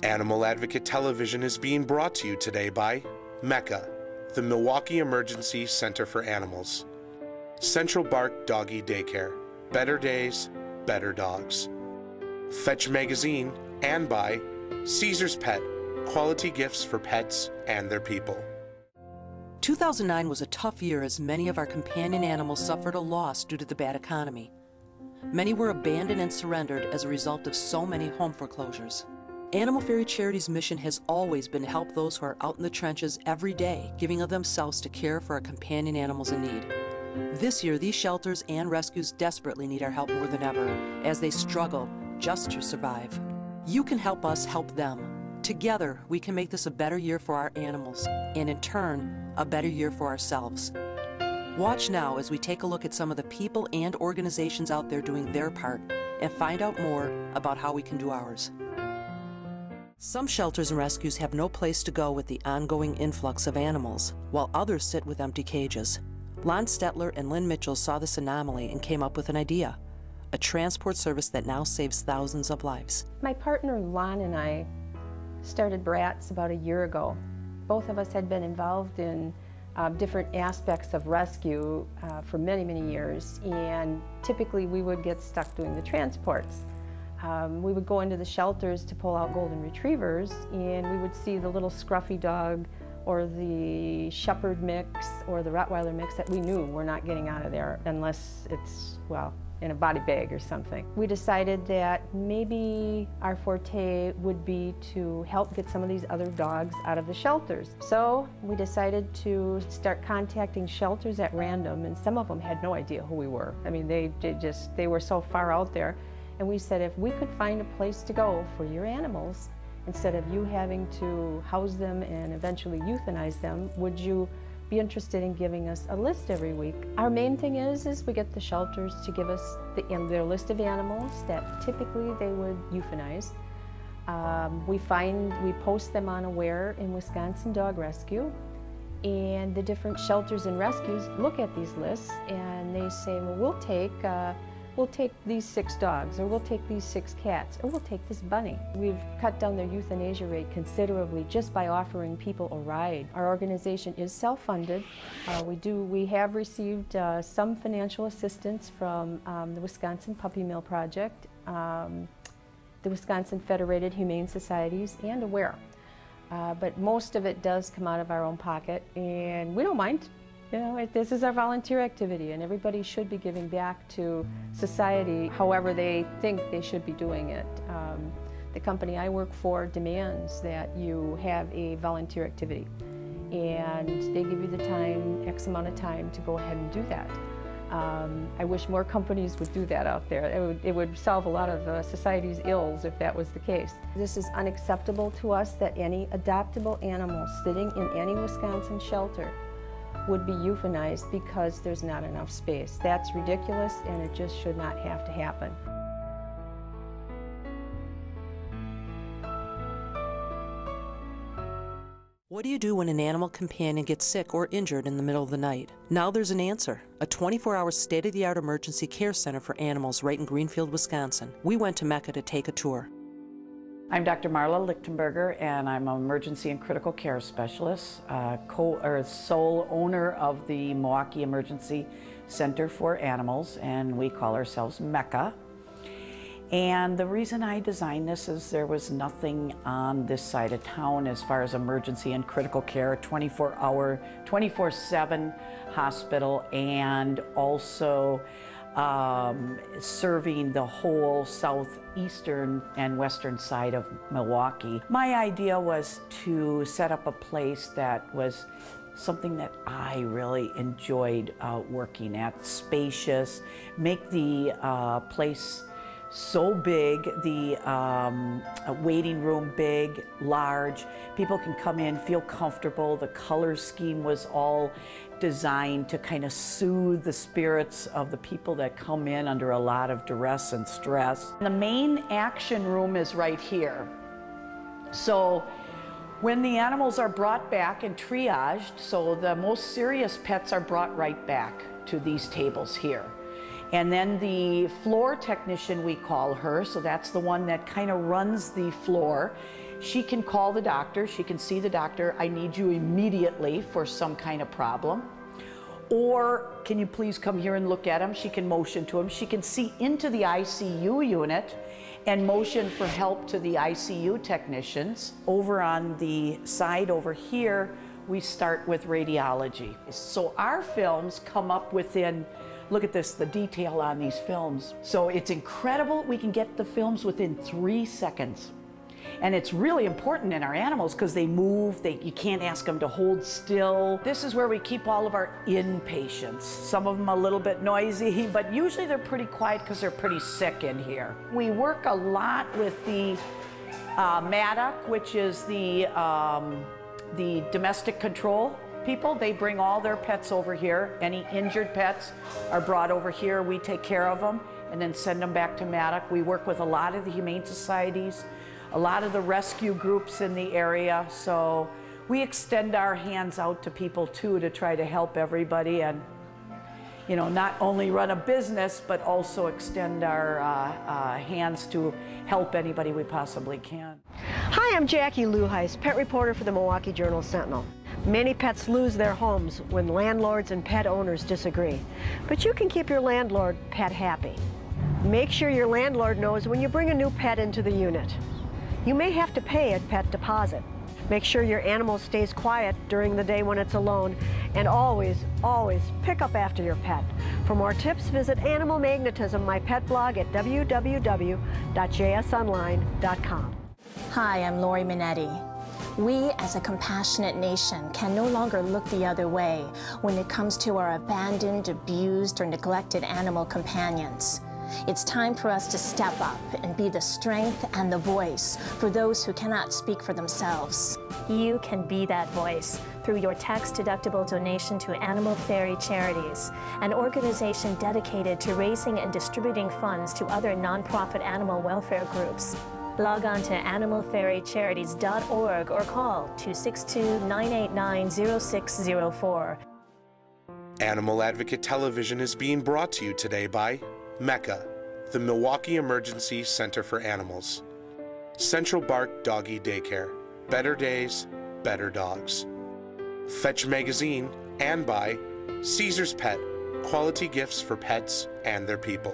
Animal Advocate Television is being brought to you today by MECA, the Milwaukee Emergency Center for Animals, Central Bark Doggy Daycare, Better Days, Better Dogs, Fetch Magazine, and by Caesar's Pet, quality gifts for pets and their people. 2009 was a tough year as many of our companion animals suffered a loss due to the bad economy. Many were abandoned and surrendered as a result of so many home foreclosures. Animal Fairy Charity's mission has always been to help those who are out in the trenches every day, giving of themselves to care for our companion animals in need. This year, these shelters and rescues desperately need our help more than ever as they struggle just to survive. You can help us help them. Together, we can make this a better year for our animals, and in turn, a better year for ourselves. Watch now as we take a look at some of the people and organizations out there doing their part and find out more about how we can do ours. Some shelters and rescues have no place to go with the ongoing influx of animals, while others sit with empty cages. Lon Stetler and Lynn Mitchell saw this anomaly and came up with an idea, a transport service that now saves thousands of lives. My partner Lon and I started Bratz about a year ago. Both of us had been involved in different aspects of rescue for many, many years, and typically we would get stuck doing the transports. We would go into the shelters to pull out golden retrievers, and we would see the little scruffy dog or the shepherd mix or the Rottweiler mix that we knew we're not getting out of there unless it's, well, in a body bag or something. We decided that maybe our forte would be to help get some of these other dogs out of the shelters. So we decided to start contacting shelters at random, and some of them had no idea who we were. I mean, they were so far out there. And we said, if we could find a place to go for your animals, instead of you having to house them and eventually euthanize them, would you be interested in giving us a list every week? Our main thing is we get the shelters to give us their list of animals that typically they would euthanize. We post them on Aware in Wisconsin Dog Rescue, and the different shelters and rescues look at these lists and they say, well, we'll take these 6 dogs, or we'll take these 6 cats, or we'll take this bunny. We've cut down their euthanasia rate considerably just by offering people a ride. Our organization is self-funded. We have received some financial assistance from the Wisconsin Puppy Mill Project, the Wisconsin Federated Humane Societies, and Aware. But most of it does come out of our own pocket, and we don't mind. You know, this is our volunteer activity, and everybody should be giving back to society however they think they should be doing it. The company I work for demands that you have a volunteer activity, and they give you the time, X amount of time, to go ahead and do that. I wish more companies would do that out there. It would solve a lot of society's ills if that was the case. This is unacceptable to us that any adoptable animal sitting in any Wisconsin shelter would be euthanized because there's not enough space. That's ridiculous, and it just should not have to happen. What do you do when an animal companion gets sick or injured in the middle of the night? Now there's an answer. A 24-hour state-of-the-art emergency care center for animals right in Greenfield, Wisconsin. We went to Mecca to take a tour. I'm Dr. Marla Lichtenberger, and I'm an emergency and critical care specialist, sole owner of the Milwaukee Emergency Center for Animals, and we call ourselves MECA. And the reason I designed this is there was nothing on this side of town as far as emergency and critical care, 24-hour, 24/7 hospital, and also serving the whole southeastern and western side of Milwaukee. My idea was to set up a place that was something that I really enjoyed working at, spacious, make the place so big, the waiting room big, large. People can come in, feel comfortable. The color scheme was all designed to kind of soothe the spirits of the people that come in under a lot of duress and stress. The main action room is right here. So when the animals are brought back and triaged, so the most serious pets are brought right back to these tables here. And then the floor technician, we call her, so that's the one that kind of runs the floor. She can call the doctor, she can see the doctor, I need you immediately for some kind of problem. Or can you please come here and look at him? She can motion to him. She can see into the ICU unit and motion for help to the ICU technicians. Over on the side over here, we start with radiology. So our films come up within, look at this, the detail on these films. So it's incredible, we can get the films within 3 seconds. And it's really important in our animals because they move, you can't ask them to hold still. This is where we keep all of our inpatients. Some of them a little bit noisy, but usually they're pretty quiet because they're pretty sick in here. We work a lot with the MADOC, which is the domestic control people. They bring all their pets over here. Any injured pets are brought over here. We take care of them and then send them back to MADOC. We work with a lot of the humane societies, a lot of the rescue groups in the area, so we extend our hands out to people too to try to help everybody and, you know, not only run a business but also extend our hands to help anybody we possibly can. Hi, I'm Jackie Luheis, pet reporter for the Milwaukee Journal-Sentinel. Many pets lose their homes when landlords and pet owners disagree, but you can keep your landlord pet happy. Make sure your landlord knows when you bring a new pet into the unit. You may have to pay a pet deposit. Make sure your animal stays quiet during the day when it's alone, and always, always pick up after your pet. For more tips, visit Animal Magnetism, my pet blog at www.jsonline.com. Hi, I'm Lori Minetti. We, as a compassionate nation, can no longer look the other way when it comes to our abandoned, abused, or neglected animal companions. It's time for us to step up and be the strength and the voice for those who cannot speak for themselves. You can be that voice through your tax-deductible donation to Animal Fairy Charities, an organization dedicated to raising and distributing funds to other nonprofit animal welfare groups. Log on to animalfairycharities.org or call 262-989-0604. Animal Advocate Television is being brought to you today by MECA, the Milwaukee Emergency Center for Animals, Central Bark Doggy Daycare, Better Days, Better Dogs, Fetch Magazine, and by Caesar's Pet, quality gifts for pets and their people.